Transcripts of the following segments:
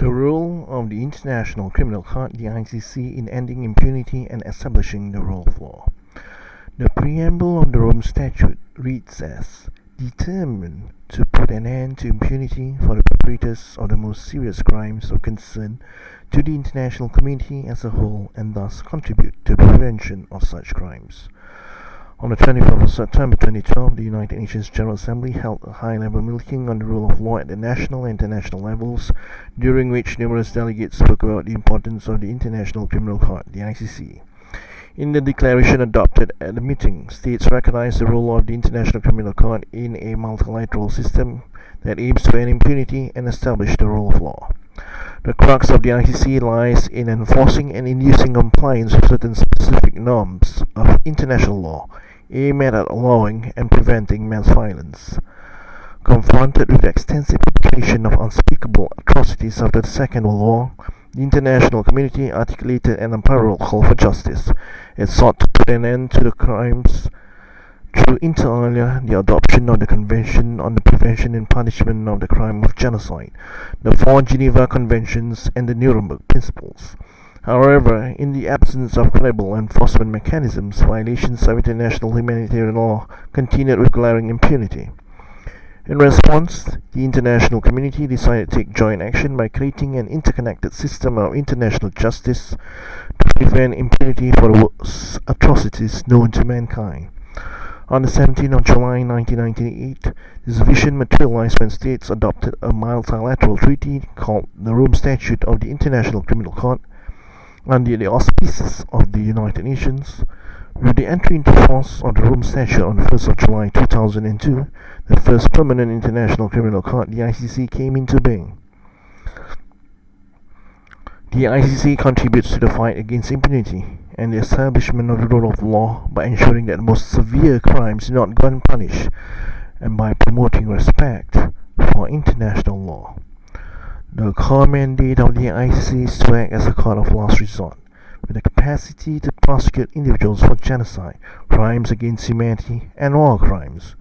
The role of the International Criminal Court, the ICC, in ending impunity and establishing the rule of law. The Preamble of the Rome Statute reads as, determined to put an end to impunity for the perpetrators of the most serious crimes of concern to the international community as a whole and thus contribute to the prevention of such crimes. On the 24th of September 2012, the United Nations General Assembly held a high-level meeting on the rule of law at the national and international levels, during which numerous delegates spoke about the importance of the International Criminal Court, the ICC. In the declaration adopted at the meeting, states recognize the role of the International Criminal Court in a multilateral system that aims to end impunity and establish the rule of law. The crux of the ICC lies in enforcing and inducing compliance with certain specific norms of international law, aimed at outlawing and preventing mass violence. Confronted with the extensive perpetration of unspeakable atrocities after the Second World War, the international community articulated an unparalleled call for justice. It sought to put an end to the crimes through, inter alia, the adoption of the Convention on the Prevention and Punishment of the Crime of Genocide, the four Geneva Conventions, and the Nuremberg Principles. However, in the absence of credible enforcement mechanisms, violations of international humanitarian law continued with glaring impunity. In response, the international community decided to take joint action by creating an interconnected system of international justice to prevent impunity for the worst atrocities known to mankind. On the 17th of July 1998, this vision materialized when states adopted a multilateral treaty called the Rome Statute of the International Criminal Court under the auspices of the United Nations. With the entry into force of the Rome Statute on the 1st of July 2002, the first permanent International Criminal Court, the ICC, came into being. The ICC contributes to the fight against impunity and the establishment of the rule of law by ensuring that the most severe crimes do not go unpunished, and by promoting respect for international law. The core mandate of the ICC is to act as a court of last resort, with the capacity to prosecute individuals for genocide, crimes against humanity, and war crimes,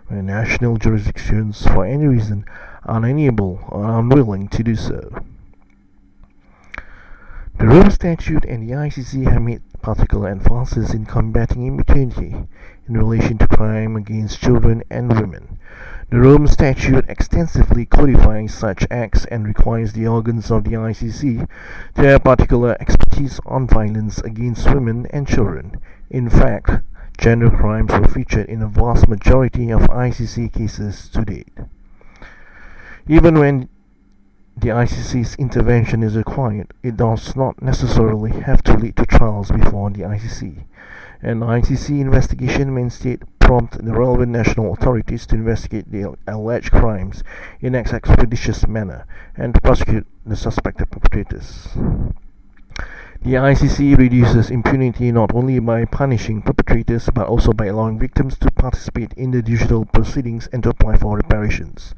when national jurisdictions, for any reason, are unable or unwilling to do so. The Rome Statute and the ICC have made particular emphasis in combating impunity in relation to crime against children and women. The Rome Statute extensively codifies such acts and requires the organs of the ICC to have particular expertise on violence against women and children. In fact, gender crimes were featured in a vast majority of ICC cases to date. Even when the ICC's intervention is required, it does not necessarily have to lead to trials before the ICC. An ICC investigation may instead prompt the relevant national authorities to investigate the alleged crimes in an expeditious manner and to prosecute the suspected perpetrators. The ICC reduces impunity not only by punishing perpetrators but also by allowing victims to participate in the judicial proceedings and to apply for reparations.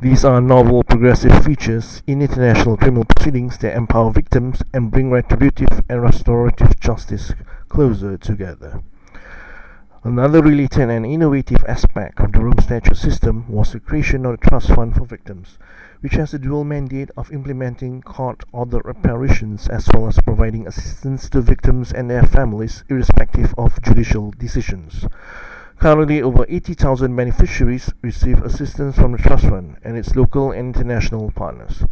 These are novel progressive features in international criminal proceedings that empower victims and bring retributive and restorative justice closer together. Another related and innovative aspect of the Rome Statute system was the creation of the Trust Fund for Victims, which has the dual mandate of implementing court-ordered reparations as well as providing assistance to victims and their families irrespective of judicial decisions. Currently, over 80,000 beneficiaries receive assistance from the Trust Fund and its local and international partners.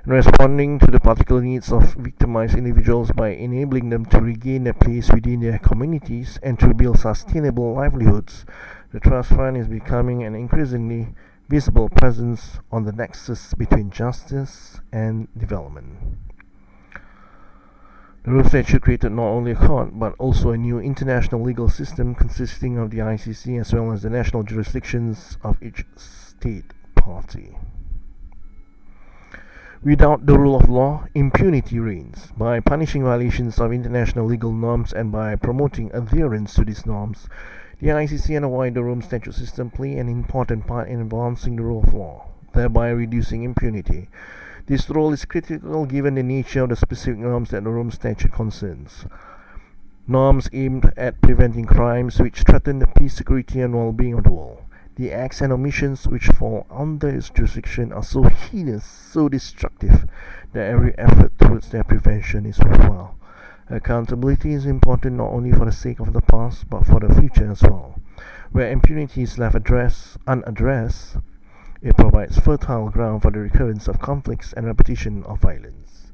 In responding to the particular needs of victimized individuals by enabling them to regain their place within their communities and to build sustainable livelihoods, the Trust Fund is becoming an increasingly visible presence on the nexus between justice and development. The Rome Statute created not only a court, but also a new international legal system consisting of the ICC as well as the national jurisdictions of each state party. Without the rule of law, impunity reigns. By punishing violations of international legal norms and by promoting adherence to these norms, the ICC and the wider Rome Statute system play an important part in advancing the rule of law, thereby reducing impunity. This role is critical given the nature of the specific norms that the Rome Statute concerns. Norms aimed at preventing crimes which threaten the peace, security, and well-being of the world. The acts and omissions which fall under its jurisdiction are so heinous, so destructive, that every effort towards their prevention is worthwhile. Accountability is important not only for the sake of the past, but for the future as well. Where impunity is left unaddressed, it provides fertile ground for the recurrence of conflicts and repetition of violence.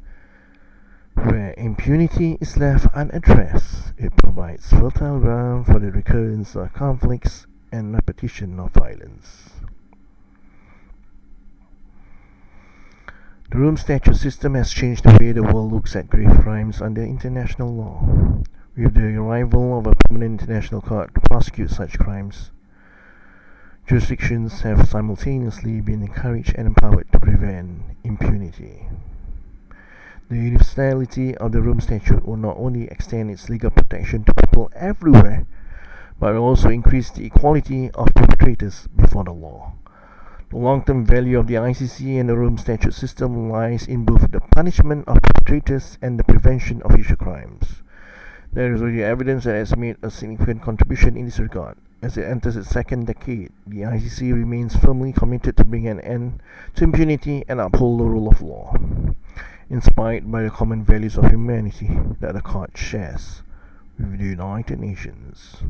Where impunity is left unaddressed, it provides fertile ground for the recurrence of conflicts and repetition of violence. The Rome Statute system has changed the way the world looks at grave crimes under international law. With the arrival of a permanent international court to prosecute such crimes, jurisdictions have simultaneously been encouraged and empowered to prevent impunity. The universality of the Rome Statute will not only extend its legal protection to people everywhere, but will also increase the equality of perpetrators before the law. The long-term value of the ICC and the Rome Statute system lies in both the punishment of perpetrators and the prevention of future crimes. There is already evidence that it has made a significant contribution in this regard. As it enters its second decade, the ICC remains firmly committed to bring an end to impunity and uphold the rule of law, inspired by the common values of humanity that the court shares with the United Nations.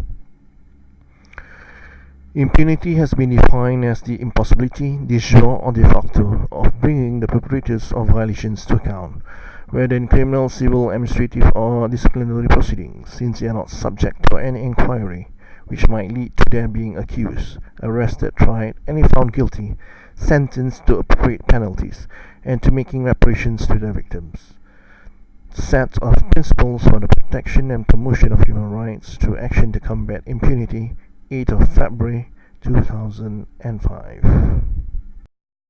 Impunity has been defined as the impossibility, de jure or de facto, of bringing the perpetrators of violations to account, whether in criminal, civil, administrative or disciplinary proceedings, since they are not subject to any inquiry, which might lead to their being accused, arrested, tried, and if found guilty, sentenced to appropriate penalties, and to making reparations to their victims. Set of principles for the protection and promotion of human rights through action to combat impunity, 8th of February 2005.